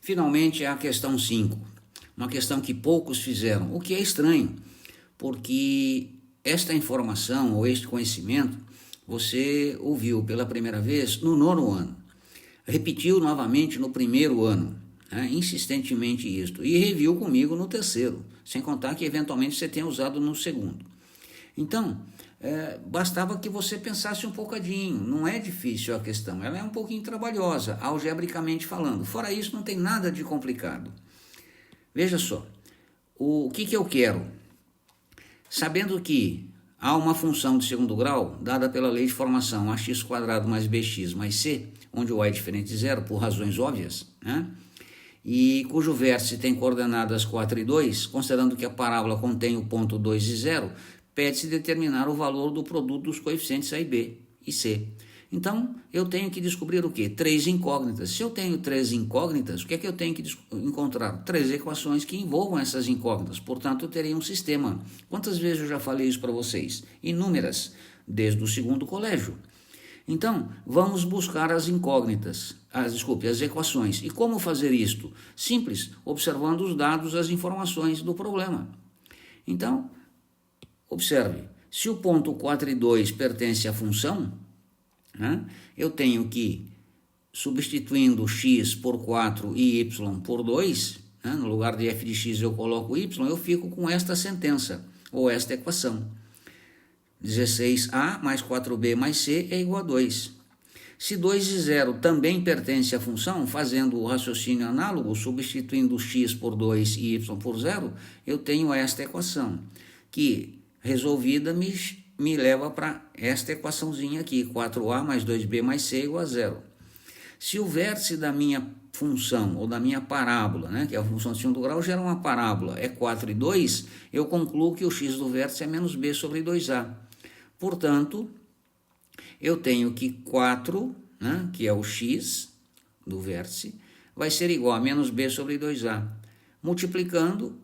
Finalmente, a questão 5, uma questão que poucos fizeram, o que é estranho, porque esta informação ou este conhecimento você ouviu pela primeira vez no 9º ano, repetiu novamente no 1º ano, insistentemente isto, e reviu comigo no 3º, sem contar que eventualmente você tenha usado no 2º. Então, bastava que você pensasse um bocadinho, não é difícil a questão, ela é um pouquinho trabalhosa, algebricamente falando, fora isso não tem nada de complicado. Veja só, o que eu quero? Sabendo que há uma função de segundo grau, dada pela lei de formação ax² mais bx mais c, onde o a é diferente de zero, por razões óbvias, e cujo vértice tem coordenadas 4 e 2, considerando que a parábola contém o ponto 2 e 0, pede-se determinar o valor do produto dos coeficientes a e b e c. Então, eu tenho que descobrir o quê? 3 incógnitas. Se eu tenho 3 incógnitas, o que é que eu tenho que encontrar? 3 equações que envolvam essas incógnitas. Portanto, eu terei um sistema. Quantas vezes eu já falei isso para vocês? Inúmeras, desde o 2º colégio. Então, vamos buscar as incógnitas, as equações. E como fazer isto? Simples, observando os dados, as informações do problema. Então, observe, se o ponto 4 e 2 pertence à função, eu tenho que, substituindo x por 4 e y por 2, no lugar de f de x eu coloco y, eu fico com esta sentença, ou esta equação. 16a mais 4b mais c é igual a 2. Se 2 e 0 também pertence à função, fazendo o raciocínio análogo, substituindo x por 2 e y por 0, eu tenho esta equação, que resolvida me leva para esta equaçãozinha aqui, 4a mais 2b mais c igual a 0. Se o vértice da minha função, ou da minha parábola, que é a função de segundo grau, gera uma parábola, é 4 e 2, eu concluo que o x do vértice é menos b sobre 2a. Portanto, eu tenho que 4, que é o x do vértice, vai ser igual a menos b sobre 2a. Multiplicando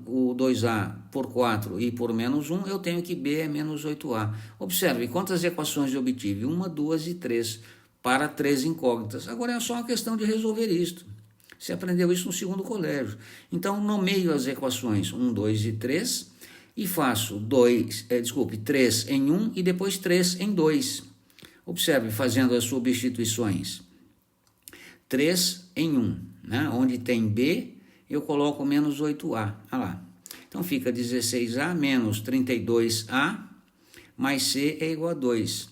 o 2a por 4 e por menos 1, eu tenho que b é menos 8a. Observe quantas equações eu obtive, 1, 2 e 3, para 3 incógnitas. Agora é só uma questão de resolver isto. Você aprendeu isso no 2º colégio. Então, nomeio as equações 1, 2 e 3 e faço 3 em 1 e depois 3 em 2. Observe, fazendo as substituições. 3 em 1, onde tem b, eu coloco menos 8a. Olha lá. Então, fica 16a menos 32a mais c é igual a 2.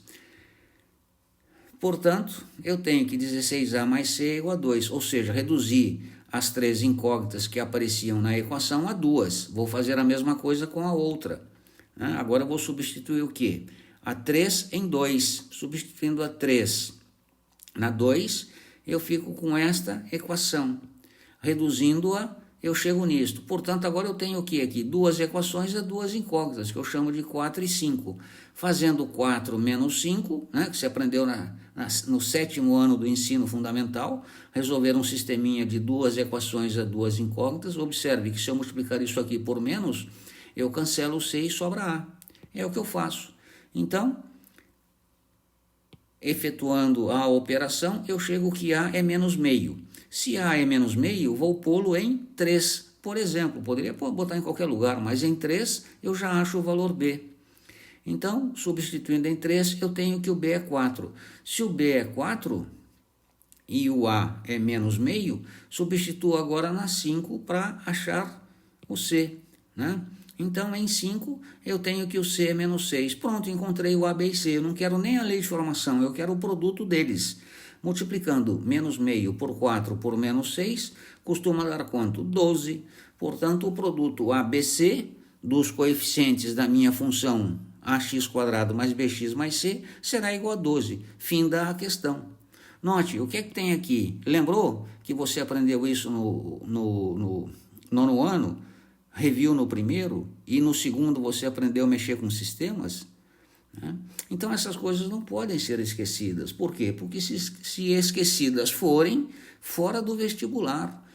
Portanto, eu tenho que 16a mais c é igual a 2, ou seja, reduzir as 3 incógnitas que apareciam na equação a 2. Vou fazer a mesma coisa com a outra. Agora eu vou substituir o quê? A 3 em 2. Substituindo a 3 na 2, eu fico com esta equação. Reduzindo-a, eu chego nisto. Portanto, agora eu tenho o que aqui? 2 equações a 2 incógnitas, que eu chamo de 4 e 5. Fazendo 4 menos 5, que você aprendeu no 7º ano do ensino fundamental, resolver um sisteminha de 2 equações a 2 incógnitas. Observe que se eu multiplicar isso aqui por menos, eu cancelo o c e sobra a. É o que eu faço. Então, efetuando a operação, eu chego que a é menos meio. Se a é menos meio, vou pô-lo em 3, por exemplo. Poderia botar em qualquer lugar, mas em 3 eu já acho o valor b. Então, substituindo em 3, eu tenho que o b é 4. Se o b é 4 e o a é menos meio, substituo agora na 5 para achar o c. Então, em 5, eu tenho que o c é menos 6. Pronto, encontrei o a, b e c. Eu não quero nem a lei de formação, eu quero o produto deles. Multiplicando menos meio por 4 por menos 6, costuma dar quanto? 12. Portanto, o produto ABC dos coeficientes da minha função ax² mais bx mais c será igual a 12. Fim da questão. Note, o que é que tem aqui? Lembrou que você aprendeu isso no 9º ano? Reviu no 1º? E no 2º você aprendeu a mexer com sistemas? Então essas coisas não podem ser esquecidas. Por quê? Porque se esquecidas forem, fora do vestibular,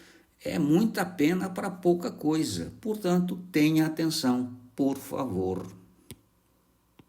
é muita pena para pouca coisa. Portanto, tenha atenção, por favor.